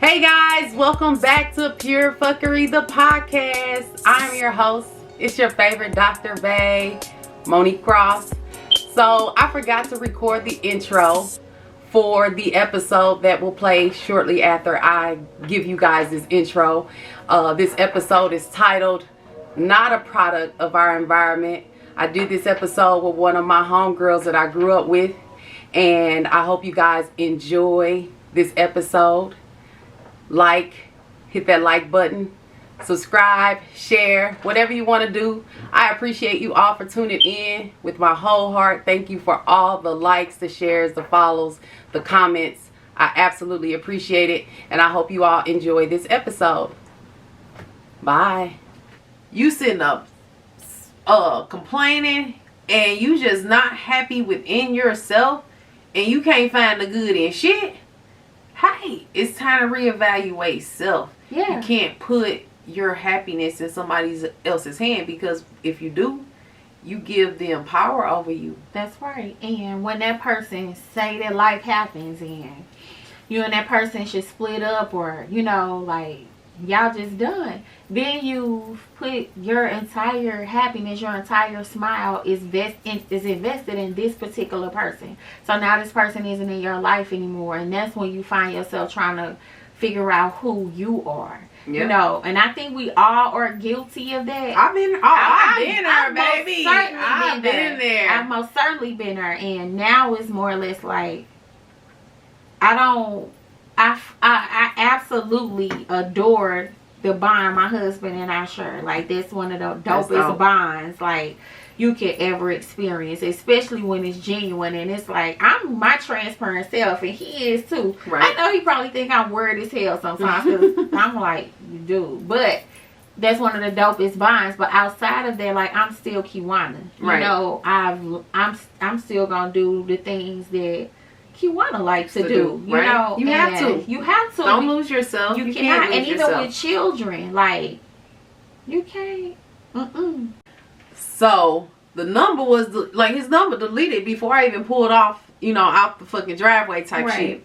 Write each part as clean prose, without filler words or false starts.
Hey guys, welcome back to Pure Fuckery, the podcast. I'm your host. It's your favorite Dr. Bay, Monique Ross. So I forgot to record the intro for the episode that will play shortly after I give you guys this intro. This episode is titled, Not a Product of Our Environment. I did this episode with one of my homegirls that I grew up with, and I hope you guys enjoy this episode. Hit that like button, subscribe, share, whatever you want to do. I appreciate you all for tuning in with my whole heart. Thank you for all the likes, the shares, the follows, the comments. I absolutely appreciate it, and I hope you all enjoy this episode. Bye. You sitting up complaining, and you just not happy within yourself, and you can't find the good in shit. Hey, it's time to reevaluate self. Yeah. You can't put your happiness in somebody else's hand, because if you do, you give them power over you. That's right. And when that person say that life happens and you and that person should split up, or y'all just done, then you put your entire happiness, your entire smile is invested in this particular person. So now this person isn't in your life anymore, and that's when you find yourself trying to figure out who you are. Yep. And I think we all are guilty of that. I've been there, baby. I've been there. I've most certainly been there, and now it's more or less like I absolutely adored the bond my husband and I share. Like, that's one of the dopest bonds like you could ever experience, especially when it's genuine and it's like I'm my transparent self and he is too. Right. I know he probably think I'm weird as hell sometimes, because I'm like, you do, but that's one of the dopest bonds. But outside of that, like, I'm still Kewana. Right. I'm still gonna do the things that Kewana likes to do. You know, you have to. You have to. Don't lose yourself. You cannot. And even with children, like, you can't. So the number was his number deleted before I even pulled off, out the fucking driveway type shit.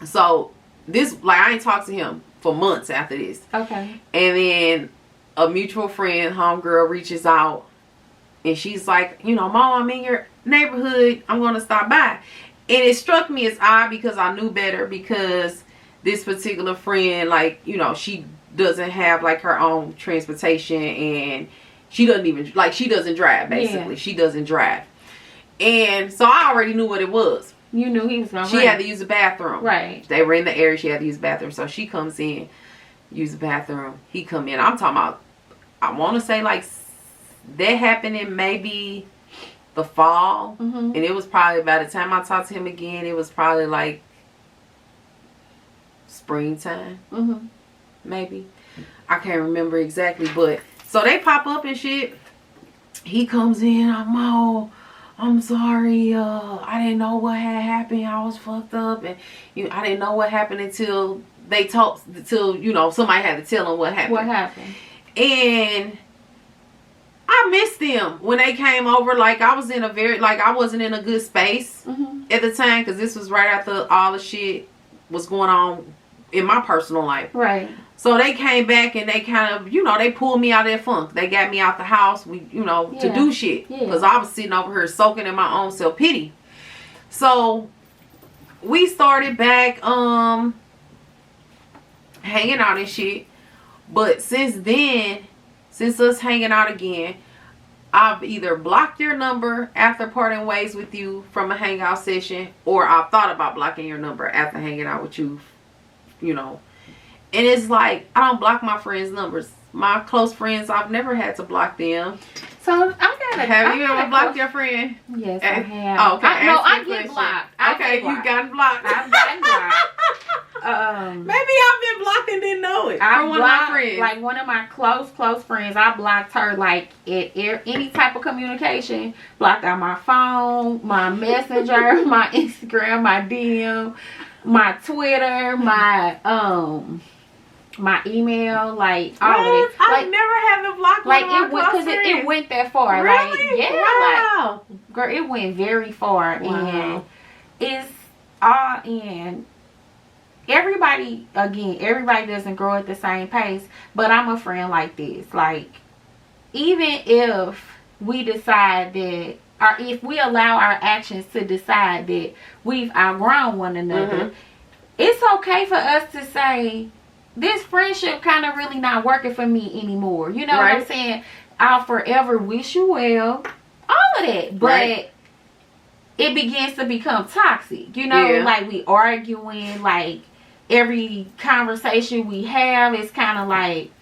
So this, I ain't talked to him for months after this. Okay. And then a mutual friend, homegirl, reaches out, and she's like, Mom, I'm in your neighborhood. I'm gonna stop by. And it struck me as odd, because I knew better, because this particular friend, she doesn't have her own transportation, and she doesn't even she doesn't drive, basically. Yeah. She doesn't drive. And so I already knew what it was. You knew he was gonna She had to use the bathroom. Right. They were in the area, she had to use the bathroom. So she comes in, use the bathroom. He come in. I'm talking about, I want to say that happened in maybe the fall. Mm-hmm. And it was probably, by the time I talked to him again, it was probably springtime. Mm-hmm. Maybe. I can't remember exactly, but so they pop up and shit. He comes in. I'm sorry. I didn't know what had happened. I was fucked up, and I didn't know what happened until somebody had to tell him what happened. What happened? And I missed them when they came over. I was in I wasn't in a good space at the time, because this was right after all the shit was going on in my personal life. Right. So they came back, and they kind of, they pulled me out of that funk. They got me out the house, to do shit. Because I was sitting over here soaking in my own self-pity. So we started back hanging out and shit. But since us hanging out again, I've either blocked your number after parting ways with you from a hangout session, or I've thought about blocking your number after hanging out with you, And it's I don't block my friends' numbers. My close friends, I've never had to block them. So Have you ever blocked your friend? Yes, I have. Oh, okay. I get blocked. You got blocked. I've gotten blocked. Maybe I've been blocked and didn't know it. From one of my friends. One of my close friends, I blocked her at any type of communication. Blocked out my phone, my messenger, my Instagram, my DM, my Twitter, my email, all of it. I've never had to block it went that far. Really? Wow. Girl, it went very far. Wow. And it's all in. everybody doesn't grow at the same pace, but I'm a friend like this. Like, even if we decide that, or if we allow our actions to decide that we've outgrown one another, it's okay for us to say, this friendship kind of really not working for me anymore. You know what I'm saying? I'll forever wish you well, all of that. But it begins to become toxic. You know, like we arguing, like every conversation we have is kind of like,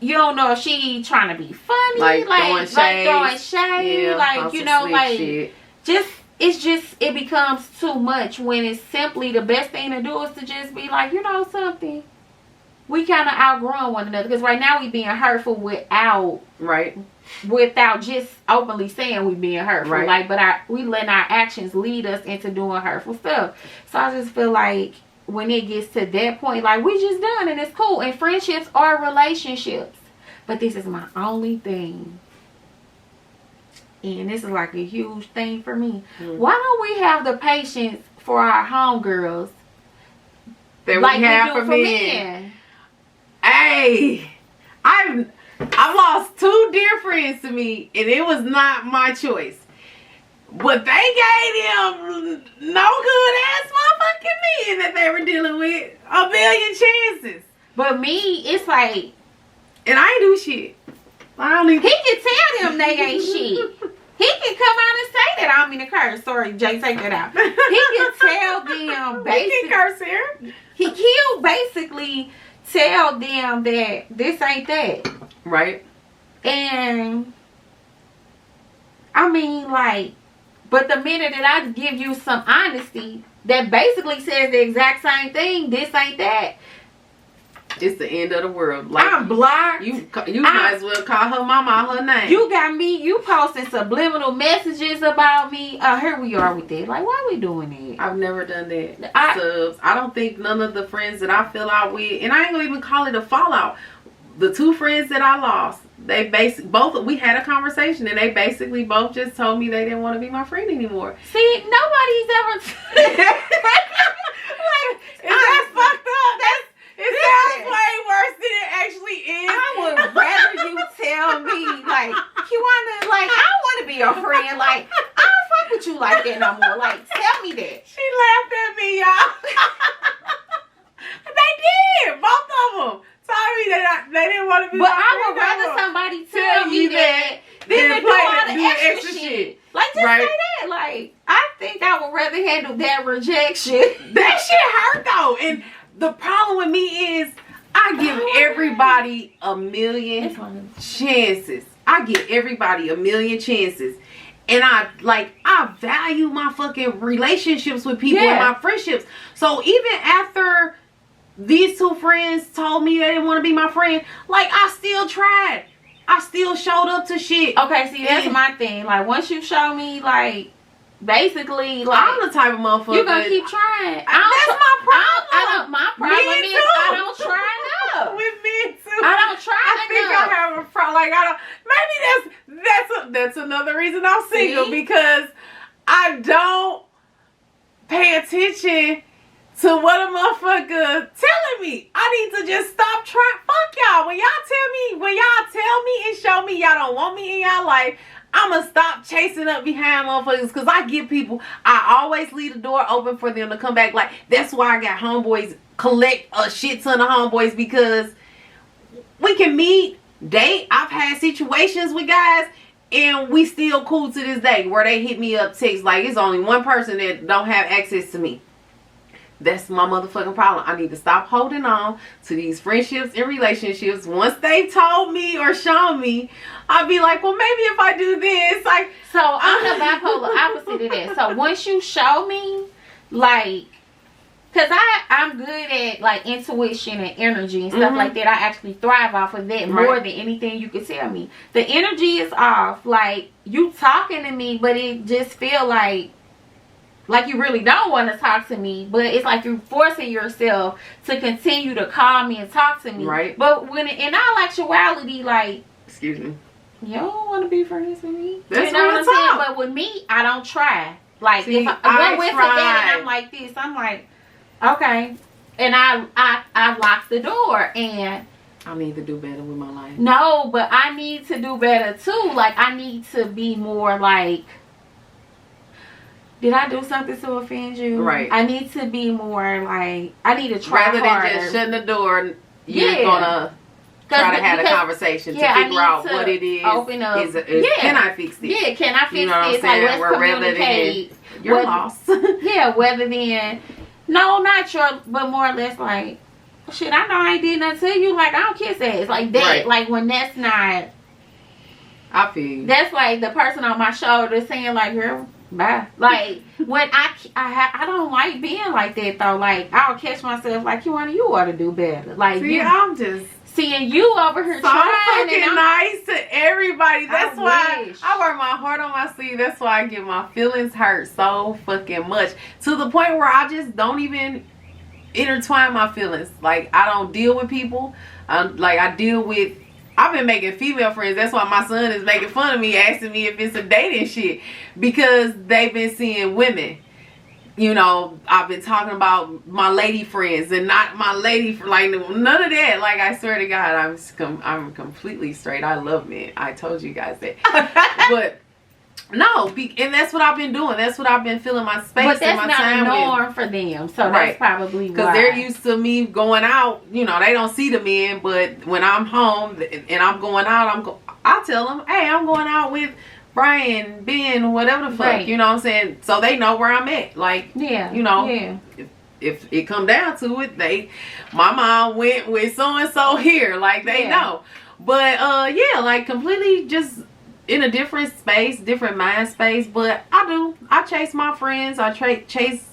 you don't know if she trying to be funny, like throwing shade, like, you know, like shit. It becomes too much when it's simply the best thing to do is to just be like, you know something, we kind of outgrown one another, because right now we being hurtful without just openly saying we being hurtful, like, but we letting our actions lead us into doing hurtful stuff. So I just feel like when it gets to that point, like, we just done and it's cool. And friendships are relationships, but this is my only thing, and this is like a huge thing for me. Why don't we have the patience for our homegirls that like we have for men? Hey, I've lost 2 dear friends to me, and it was not my choice. But they gave them no good ass motherfucking men that they were dealing with a million chances. But me, it's like, and I ain't do shit. I don't even. He can tell them they ain't shit. He can come out and say that. I don't mean to curse. Sorry, Jay, take that out. He can tell them basically. He can curse here. He'll basically tell them that this ain't that. Right. And I mean, like, but the minute that I give you some honesty that basically says the exact same thing, this ain't that, it's the end of the world. Like, I'm blocked. You might as well call her mama her name. You got me. You posting subliminal messages about me. Here we are with it. Like, why are we doing that? I've never done that. I don't think none of the friends that I fell out with, and I ain't gonna even call it a fallout. The 2 friends that I lost, they we had a conversation, and they basically both just told me they didn't want to be my friend anymore. See, nobody's ever like, that's fucked up. It sounds way worse than it actually is. I would rather you tell me, like, Kewana, like, I don't want to be your friend. Like, I don't fuck with you like that no more. Like, tell me that. She laughed at me, y'all. They did. Both of them told me that they didn't want to be my friend. But I would rather somebody tell me that than to do all the extra shit. Like, just say that. Like, I think I would rather handle that rejection. That shit hurt, though. And the problem with me is I give everybody a million chances. I give everybody a million chances. And I value my fucking relationships with people and my friendships. So even after these 2 friends told me they didn't want to be my friend, like, I still tried. I still showed up to shit. Okay, see, that's my thing. Like, once you show me, like, basically, like, I'm the type of motherfucker. You're gonna keep trying. That's my problem. My problem is I don't try enough. With me too. I don't try enough. I think I have a problem. Like, I don't. Maybe that's another reason I'm single, because I don't pay attention to what a motherfucker telling me. I need to just stop trying. Fuck y'all. When y'all tell me and show me y'all don't want me in y'all life, I'ma stop chasing up behind motherfuckers, because I give people, I always leave the door open for them to come back. Like, that's why I got homeboys, collect a shit ton of homeboys, because we can meet, date. I've had situations with guys, and we still cool to this day, where they hit me up, text, like, it's only one person that don't have access to me. That's my motherfucking problem. I need to stop holding on to these friendships and relationships. Once they told me or shown me, I'll be like, well, maybe if I do this, like. So I'm the bipolar opposite of that. So once you show me, like, because I'm good at, like, intuition and energy and stuff like that. I actually thrive off of that more than anything you could tell me. The energy is off. Like, you talking to me, but it just feel like you really don't want to talk to me, but it's like you're forcing yourself to continue to call me and talk to me. Right. But when in all actuality, like, excuse me, you don't want to be friends with me. That's you know what I'm saying? But with me, I don't try. Like, see, if I went to that and I'm like this, I'm like, Okay. And I locked the door, and I need to do better with my life. no, but I need to do better too. Like, I need to be more like, did I do something to offend you? Right. I need to be more like, I need to try rather harder. than just shutting the door. You're gonna try to have a conversation to figure out what it is. Open up. Can I fix this? Yeah, can I fix you know what this? I'm saying? Like, let's communicate. You're lost. Yeah, whether than, no, not your, but more or less like, shit, I know I ain't did nothing to you. Like, I don't kiss ass. Like that. Right. Like, when that's not, I feel you. that's like the person on my shoulder saying like, girl, bye. Like, when I don't like being like that though. Like, I'll catch myself like, you ought to do better. Like, see, I'm just seeing you over here so trying, fucking and nice to everybody. That's why wish. I wear my heart on my sleeve. That's why I get my feelings hurt so fucking much, to the point where I just don't even intertwine my feelings. Like, I don't deal with people. I deal with, I've been making female friends. That's why my son is making fun of me, asking me if it's a dating shit, because they've been seeing women. You know, I've been talking about my lady friends and not my lady, like, none of that. Like, I swear to God, I'm completely straight. I love men. I told you guys that. But no, and that's what I've been doing. That's what I've been filling my space but and my that's time not a with. norm for them, so Right. that's probably why. Because they're used to me going out. You know, they don't see the men, but when I'm home and I'm going out, I tell them, hey, I'm going out with Brian, Ben, whatever the fuck. Right. You know what I'm saying? So they know where I'm at. Like, yeah, you know, yeah. if it come down to it, my mom went with so and so here. Like, they know. But yeah, like, completely just in a different space, different mind space. But I chase my friends. I chase,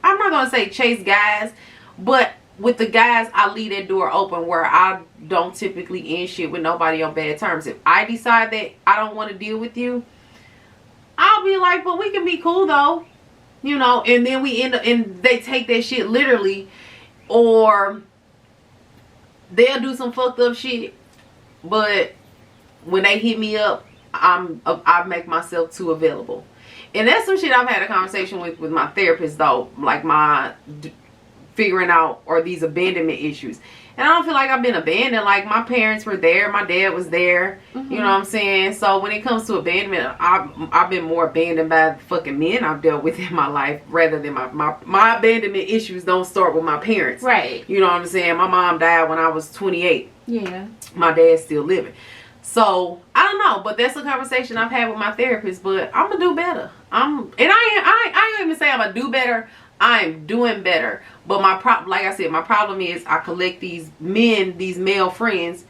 I'm not gonna say chase guys, but with the guys, I leave that door open where I don't typically end shit with nobody on bad terms. If I decide that I don't want to deal with you, I'll be like, but we can be cool though, you know. And then we end up, and they take that shit literally, or they'll do some fucked up shit. But when they hit me up, I make myself too available. And that's some shit I've had a conversation with my therapist though, like my figuring out, or these abandonment issues. And I don't feel like I've been abandoned. Like, my parents were there, my dad was there. You know what I'm saying? So when it comes to abandonment, I've been more abandoned by the fucking men I've dealt with in my life, rather than my abandonment issues don't start with my parents. Right. You know what I'm saying? My mom died when I was 28. Yeah. My dad's still living. So I don't know, but that's a conversation I've had with my therapist. But I'm gonna do better. I ain't even say I'm gonna do better. I'm doing better. But like I said, my problem is I collect these male friends,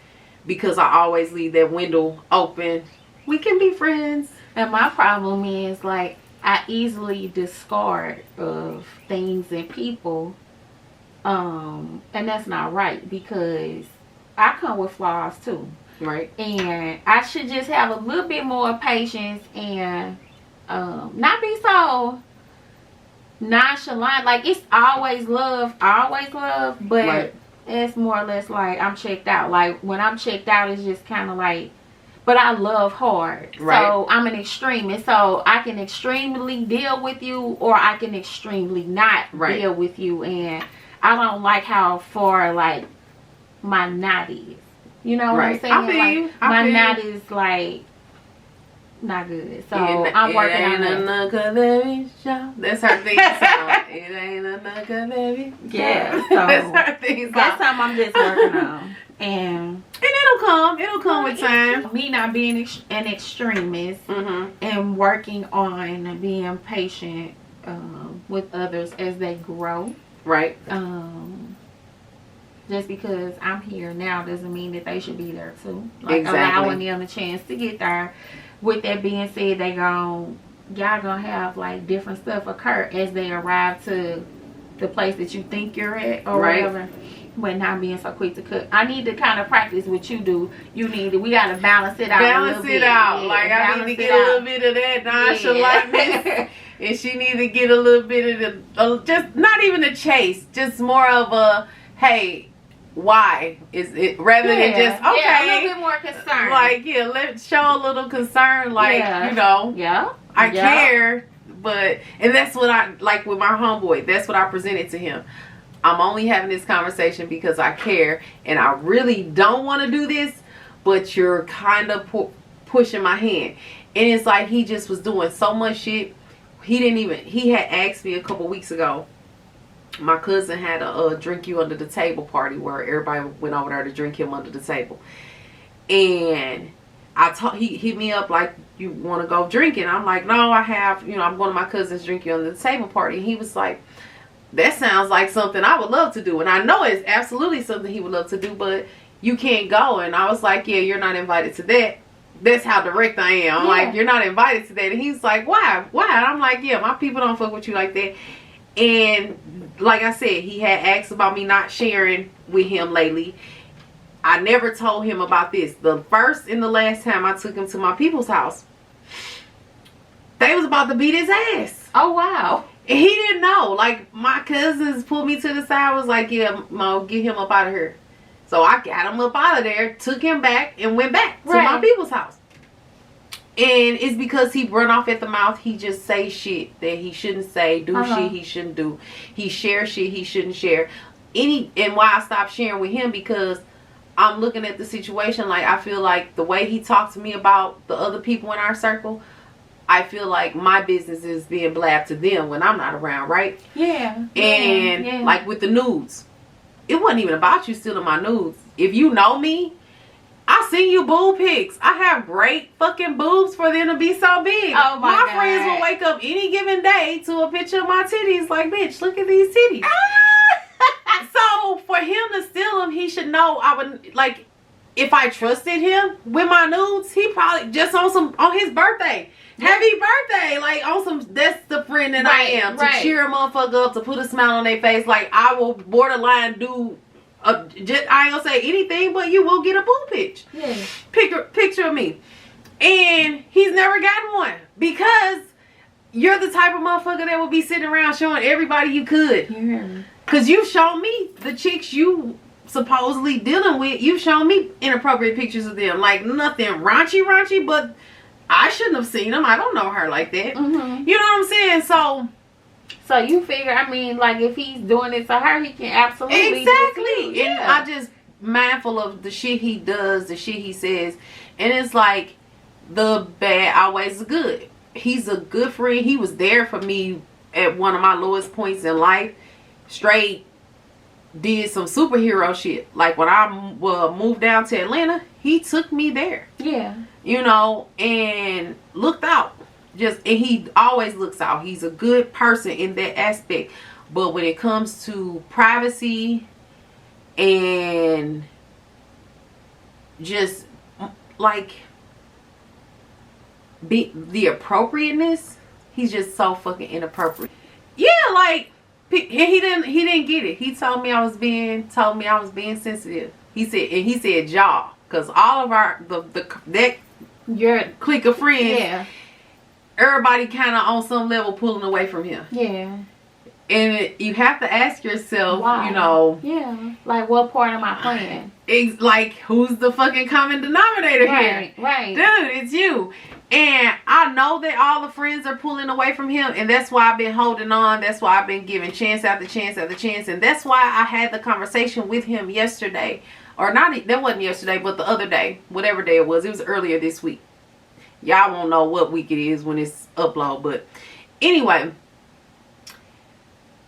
because I always leave that window open. We can be friends. And my problem is, like, I easily discard of things and people, and that's not right, because I come with flaws too. Right. And I should just have a little bit more patience and not be so nonchalant. Like, it's always love, but right. It's more or less like I'm checked out. Like, when I'm checked out, it's just kind of like, but I love hard. Right. So I'm an extremist. So I can extremely deal with you, or I can extremely not deal with you. And I don't like how far, like, my knot is. You know what I'm saying? I feel you. My knot is like not good. So I'm working on that. That's her theme song. It ain't another baby. Yeah. So that's her theme song. That's something I'm just working on. And it'll come. It'll come with time. Me not being an extremist and working on being patient with others as they grow. Right. Just because I'm here now doesn't mean that they should be there too. Like, allowing them a chance to get there. With that being said, y'all gonna have, like, different stuff occur as they arrive to the place that you think you're at, or whatever. But not being so quick to cut. I need to kind of practice what you do. We gotta balance it out. Balance it out. Yeah, like, I need to get a little bit of that nonchalantness. And she need to get a little bit of just not even a chase, just more of a, hey, why is it, rather than just okay, a little bit more concern. Like, let's show a little concern, like, you know, I care. But, and that's what I like with my homeboy. That's what I presented to him. I'm only having this conversation because I care and I really don't want to do this, but you're kind of pushing my hand. And it's like he just was doing so much shit. He had asked me a couple weeks ago. My cousin had a drink you under the table party where everybody went over there to drink him under the table. And he hit me up like, you want to go drinking? I'm like, no, I'm going to my cousin's drink you under the table party. And he was like, that sounds like something I would love to do. And I know it's absolutely something he would love to do, but you can't go. And I was like, yeah, you're not invited to that. That's how direct I am. I'm like, you're not invited to that. And he's like, why? And I'm like, yeah, my people don't fuck with you like that. And like I said, he had asked about me not sharing with him lately. I never told him about this. The first and the last time I took him to my people's house, they was about to beat his ass. Oh, wow. And he didn't know. Like, my cousins pulled me to the side, was like, yeah, Mo, get him up out of here. So I got him up out of there, took him back, and went back to my people's house. And it's because he run off at the mouth. He just say shit that he shouldn't say, do shit he shouldn't do. He share shit he shouldn't share. And why I stopped sharing with him, because I'm looking at the situation like, I feel like the way he talked to me about the other people in our circle, I feel like my business is being blabbed to them when I'm not around, right? Yeah. And like with the nudes, it wasn't even about you stealing my nudes. If you know me, I seen you boob pics. I have great fucking boobs for them to be so big. Oh my God. Friends will wake up any given day to a picture of my titties like, bitch, look at these titties. So for him to steal them, he should know I would, like, if I trusted him with my nudes, he probably just on his birthday. Happy birthday, like on some, that's the friend that I am, to cheer a motherfucker up, to put a smile on their face. Like, I will borderline do I ain't gonna say anything, but you will get a boob pitch. Yeah. Picture of me. And he's never gotten one, because you're the type of motherfucker that will be sitting around showing everybody you could. Because you shown me the chicks you supposedly dealing with. You shown me inappropriate pictures of them. Like, nothing raunchy, but I shouldn't have seen them. I don't know her like that. You know what I'm saying? So you figure, I mean, like, if he's doing it to her, he can absolutely exactly. And I just mindful of the shit he does, the shit he says, and it's like, the bad outweighs the good. He's a good friend. He was there for me at one of my lowest points in life. Straight did some superhero shit. Like, when I moved down to Atlanta, he took me there. Yeah. You know, and looked out. And he always looks out. He's a good person in that aspect. But when it comes to privacy and just like the appropriateness, he's just so fucking inappropriate. Yeah, like, he didn't get it. He told me I was being sensitive. He said y'all, because all of your clique of friends, everybody kind of on some level pulling away from him. Yeah. And you have to ask yourself, why? You know. Yeah. Like, what part am I playing? Like, who's the fucking common denominator here? Right. Dude, it's you. And I know that all the friends are pulling away from him. And that's why I've been holding on. That's why I've been giving chance after chance after chance. And that's why I had the conversation with him yesterday. Or not, that wasn't yesterday, but the other day. Whatever day it was. It was earlier this week. Y'all won't know what week it is when it's upload. But anyway,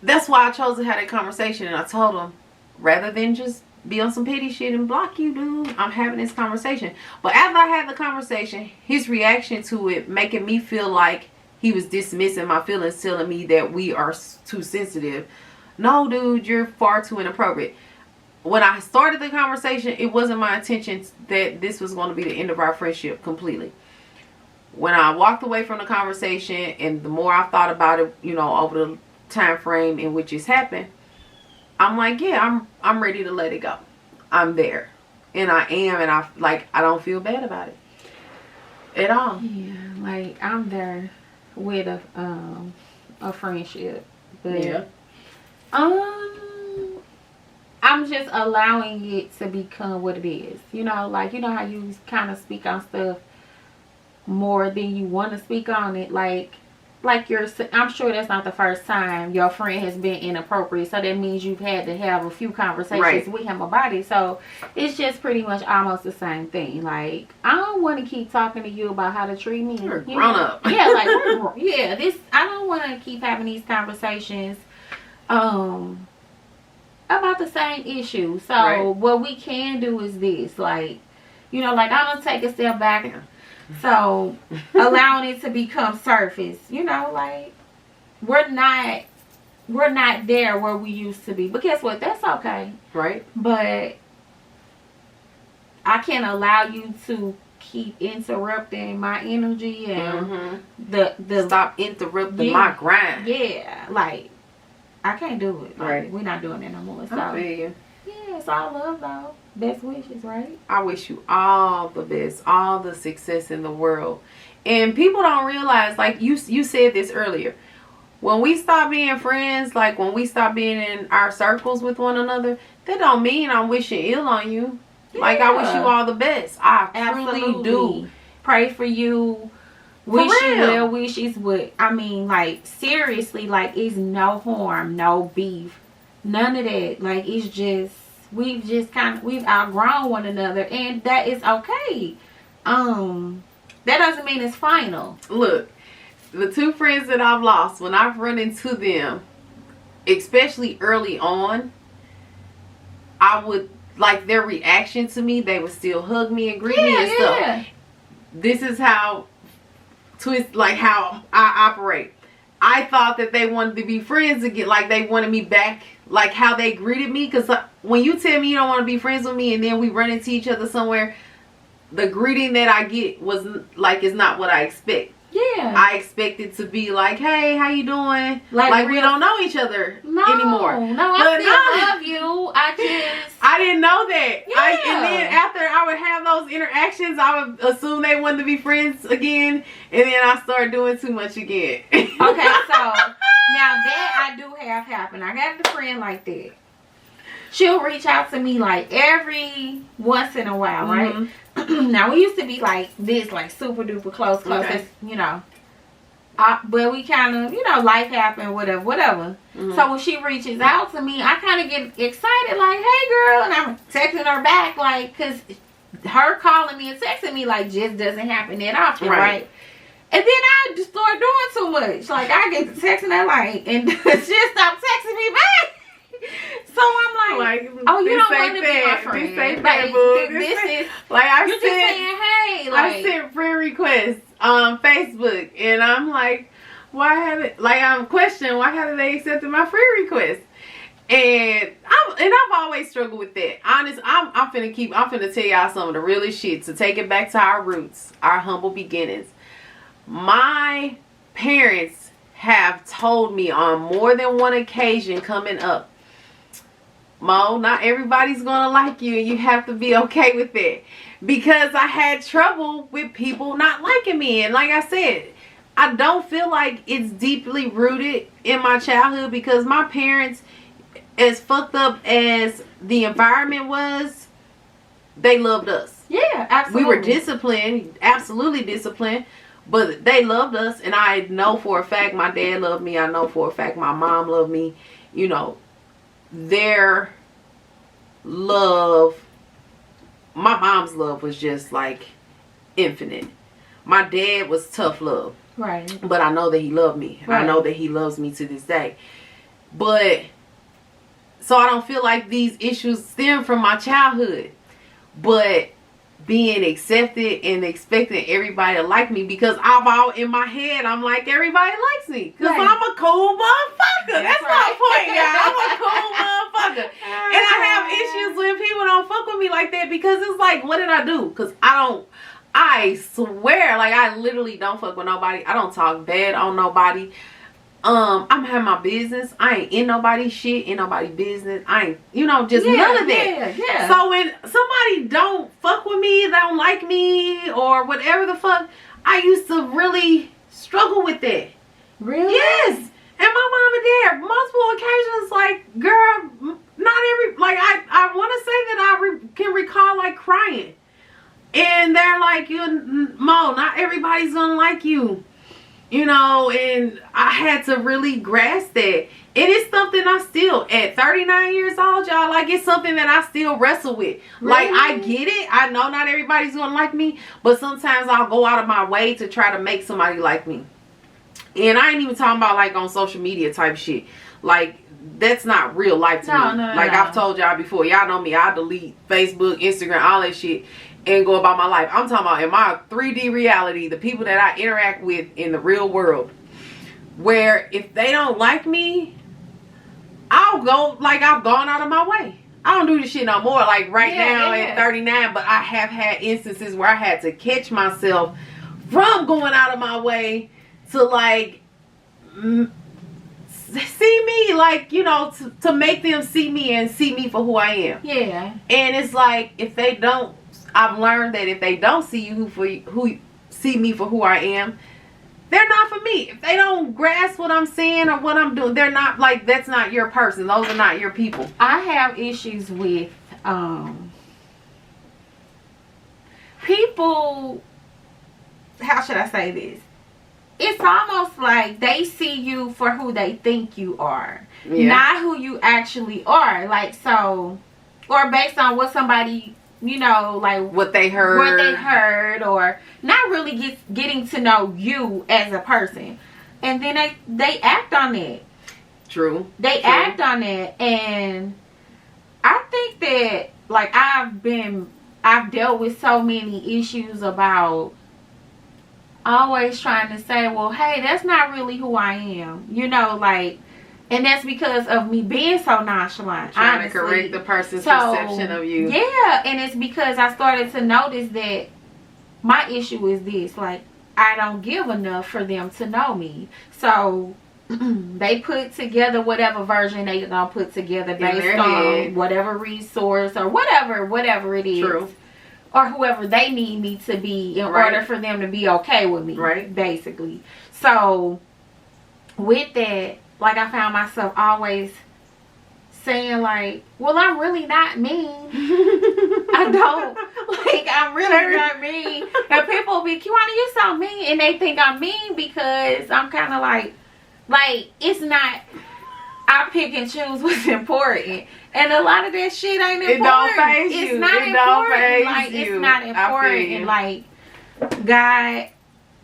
that's why I chose to have that conversation. And I told him, rather than just be on some petty shit and block you, dude, I'm having this conversation. But after I had the conversation, his reaction to it making me feel like he was dismissing my feelings, telling me that we are too sensitive. No, dude, you're far too inappropriate. When I started the conversation, it wasn't my intention that this was going to be the end of our friendship completely. When I walked away from the conversation, and the more I thought about it, you know, over the time frame in which it's happened, I'm like, yeah, I'm ready to let it go. I'm there. And I am, and I don't feel bad about it at all. Yeah, like, I'm there with a friendship. But yeah. I'm just allowing it to become what it is. You know, like, you know how you kind of speak on stuff more than you want to speak on it. Like, like I'm sure that's not the first time your friend has been inappropriate. So that means you've had to have a few conversations with him about it. So it's just pretty much almost the same thing. Like, I don't want to keep talking to you about how to treat me. You're grown up. Yeah, like, I don't want to keep having these conversations about the same issue. So what we can do is this, like, you know, like, I'm going to take a step back. So allowing it to become surface, you know, like, we're not there where we used to be. But guess what? That's okay. Right. But I can't allow you to keep interrupting my energy and the stop interrupting my grind. Yeah, like, I can't do it. Like, right. We're not doing that no more. So I feel you. Yeah, it's all love though. Best wishes, right? I wish you all the best, all the success in the world. And people don't realize, like you said this earlier, when we stop being friends, like when we stop being in our circles with one another, that don't mean I'm wishing ill on you. Yeah. Like, I wish you all the best. I truly do. Pray for you. Wish you well wishes. I mean, like, seriously, like, it's no harm, no beef, none of that. Like, it's just, we've outgrown one another, and that is okay. That doesn't mean it's final. Look, the two friends that I've lost, when I've run into them, especially early on, I would, like, their reaction to me, they would still hug me and greet me and stuff. This is how how I operate. I thought that they wanted to be friends again, like they wanted me back, like how they greeted me. Because when you tell me you don't want to be friends with me and then we run into each other somewhere, the greeting that I get was like, is not what I expect. Yeah. I expect it to be like, hey, how you doing? Like we don't know each other anymore. No, I still love you. I didn't know that. Yeah. And then after I would have those interactions, I would assume they wanted to be friends again. And then I started doing too much again. Okay, so now that I do have happened. I got a friend like that. She'll reach out to me like every once in a while, right? Now, we used to be like this, like super duper close, okay. You know. But we kind of, you know, life happened, whatever. So when she reaches out to me, I kind of get excited, like, hey, girl. And I'm texting her back, like, because her calling me and texting me, like, just doesn't happen that often, right? And then I just start doing too much. Like, I get to texting her, like, and she'll stop texting me back. So I'm like, oh, you don't want to be my friend. This is like, you're just saying, hey, like, I sent friend requests on Facebook, and I'm like, I'm questioning why haven't they accepted my friend request? And I've always struggled with that. Honest, I'm finna tell y'all some of the realest shit to take it back to our roots, our humble beginnings. My parents have told me on more than one occasion coming up, Mo, not everybody's gonna like you, and you have to be okay with it. Because I had trouble with people not liking me. And like I said, I don't feel like it's deeply rooted in my childhood, because my parents, as fucked up as the environment was, they loved us. Yeah, absolutely. We were disciplined, absolutely disciplined, but they loved us. And I know for a fact my dad loved me. I know for a fact my mom loved me. You know, their love, my mom's love was just like infinite. My dad was tough love, right? But I know that he loved me. Right. I know that he loves me to this day. But so I don't feel like these issues stem from my childhood, but being accepted and expecting everybody to like me, because in my head I'm like, everybody likes me because I'm a cool motherfucker. That's my point, y'all. I'm a cool motherfucker. And I have issues when people don't fuck with me like that, because it's like, what did I do? Because I swear, like, I literally don't fuck with nobody. I don't talk bad on nobody. I'm having my business. I ain't in nobody's shit, in nobody's business. I ain't, you know, just none of that. Yeah. So when somebody don't fuck with me, don't like me, or whatever the fuck, I used to really struggle with that. Really? Yes. And my mom and dad, multiple occasions, like, girl, not every, like, I want to say that I can recall, like, crying. And they're like, Mo, not everybody's gonna like you. You know, and I had to really grasp that. And it's something I still, at 39 years old, y'all, like, it's something that I still wrestle with. Really? Like, I get it. I know not everybody's gonna like me, but sometimes I'll go out of my way to try to make somebody like me. And I ain't even talking about, like, on social media type shit. Like, that's not real life to me. Like, I've told y'all before, y'all know me, I delete Facebook, Instagram, all that shit, and go about my life. I'm talking about in my 3D reality, the people that I interact with in the real world, where if they don't like me, I'll go, like, I've gone out of my way. I don't do this shit no more, like, now at 39, but I have had instances where I had to catch myself from going out of my way to, like, see me, like, you know, to make them see me and see me for who I am. Yeah. And it's like, if they don't, I've learned that if they don't see you who see me for who I am, they're not for me. If they don't grasp what I'm saying or what I'm doing, they're not, like, that's not your person. Those are not your people. I have issues with people, how should I say this? It's almost like they see you for who they think you are, not who you actually are. Like, so, or based on what somebody, you know, like what they heard, or not really getting to know you as a person, and then they act on it. True. They act on it, and I think that, like, I've dealt with so many issues about always trying to say, well, hey, that's not really who I am, you know, like, and that's because of me being so nonchalant, trying honestly. to correct the person's perception of you. Yeah, and it's because I started to notice that my issue is this, like, I don't give enough for them to know me. So they put together whatever version they gonna put together based on whatever resource or whatever it is. True. Or whoever they need me to be in order for them to be okay with me. Right. Basically. So with that, like, I found myself always saying, like, well, I'm really not mean. I don't, like, I'm really not mean. And people be, Kewana, you so mean. And they think I'm mean because I'm kind of like, it's not, I pick and choose what's important. And a lot of that shit ain't important. It don't phase you. It's not important. Like, it's not important. And, like, God,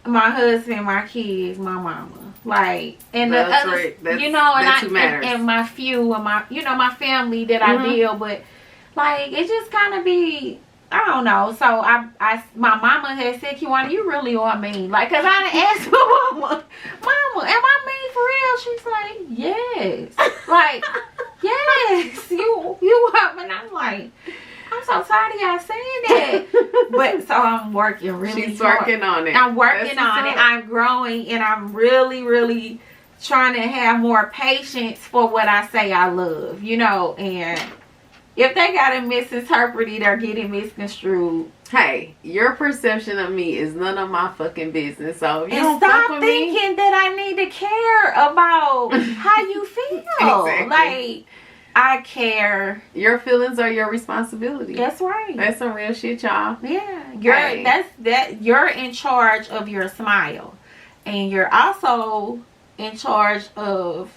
my husband, my kids, my mama. Like, and the others, you know, and my few, and my, you know, my family that I deal with. Like, it just kind of be, I don't know. So my mama had said, Kewana, you really are mean. Like, cause I done asked my mama, am I mean for real? She's like, yes. Like, yes, you are. And I'm like, I'm so tired of y'all saying that. But so I'm working really She's working on it. I'm working on it. I'm growing, and I'm really, really trying to have more patience for what I say I love, you know. And if they got it misinterpreted or get it misconstrued, hey, your perception of me is none of my fucking business. So you don't stop fuck with thinking me, that I need to care about how you feel. Exactly. Like, I care. Your feelings are your responsibility. That's right. That's some real shit, y'all. Yeah, you're in charge of your smile, and you're also in charge of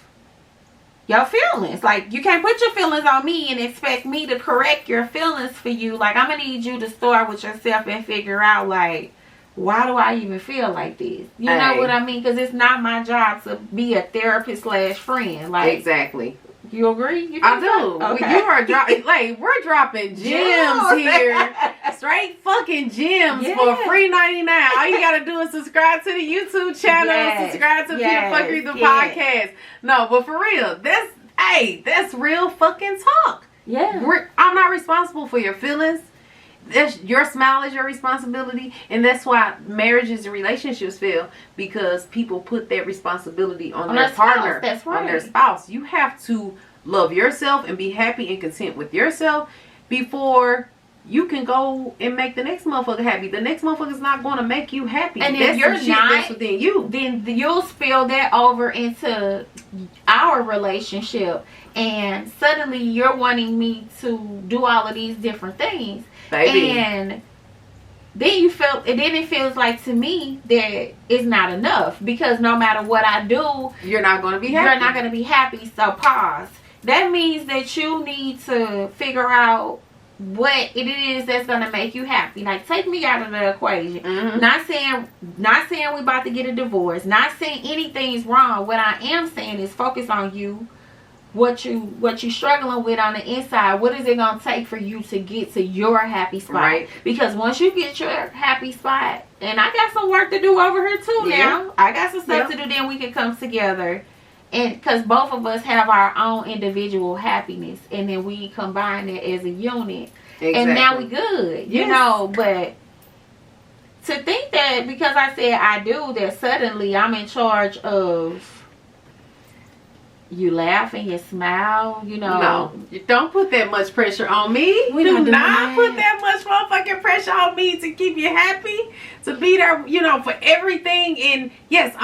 your feelings. Like, you can't put your feelings on me and expect me to correct your feelings for you. Like, I'm gonna need you to start with yourself and figure out, like, why do I even feel like this? You know what I mean? Because it's not my job to be a therapist / friend. Like, exactly. You agree? I do. Okay. You are dropping, like, we're dropping gems here. Straight fucking gems for free 99. All you gotta do is subscribe to the YouTube channel, subscribe to Peter Fuckery the podcast. No, but for real, that's real fucking talk. Yeah. I'm not responsible for your feelings. Your smile is your responsibility, and that's why marriages and relationships fail, because people put that responsibility on their partner, that's right, on their spouse. You have to love yourself and be happy and content with yourself before you can go and make the next motherfucker happy. The next motherfucker's not going to make you happy. And if you're not, that's within you, then you'll spill that over into our relationship, and suddenly you're wanting me to do all of these different things. baby. And then it feels like to me that it's not enough, because no matter what I do, you're not going to be happy. You're not going to be happy. So pause. That means that you need to figure out what it is that's going to make you happy. Like, take me out of the equation. Mm-hmm. Not saying we about to get a divorce. Not saying anything's wrong. What I am saying is focus on you. What you struggling with on the inside. What is it going to take for you to get to your happy spot? Right. Because once you get your happy spot, and I got some work to do over here too now. I got some stuff to do, then we can come together. And because both of us have our own individual happiness, and then we combine it as a unit. Exactly. And now we good. You know, but to think that because I said I do, that suddenly I'm in charge of you laugh and you smile, you know. No, you don't put that much pressure on me. Do not put that much motherfucking pressure on me to keep you happy, to be there, you know, for everything. And yes,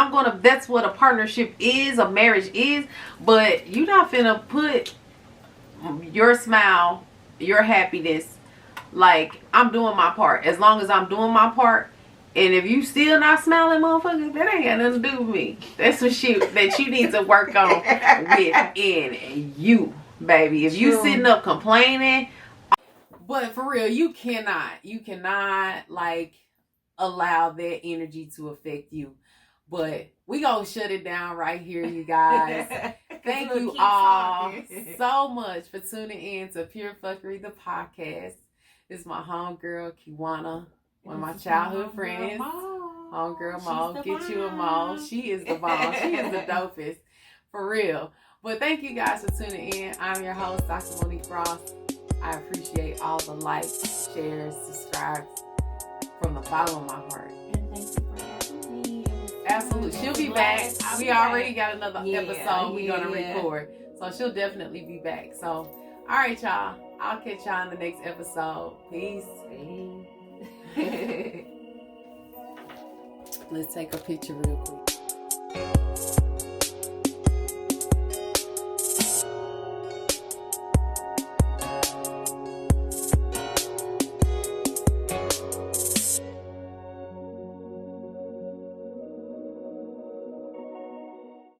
that's what a partnership is, a marriage is. But you're not finna put your smile, your happiness, like, I'm doing my part. As long as I'm doing my part. And if you still not smiling, motherfuckers, that ain't got nothing to do with me. That's some shit that you need to work on within you, baby. If you sitting up complaining, but for real, you cannot like allow that energy to affect you. But we gonna shut it down right here, you guys. Thank you all so much for tuning in to Pure Fuckery, the podcast. This is my homegirl, Kewana. One of my childhood friends, homegirl Mo, get you a Mo. She is the bomb. She is the dopest, for real. But thank you guys for tuning in. I'm your host, Dr. Monique Ross. I appreciate all the likes, shares, subscribes from the bottom of my heart. And thank you for having me. Absolutely. She'll be back. We already got another episode we're going to record. So she'll definitely be back. So, all right, y'all. I'll catch y'all in the next episode. Peace. Let's take a picture real quick.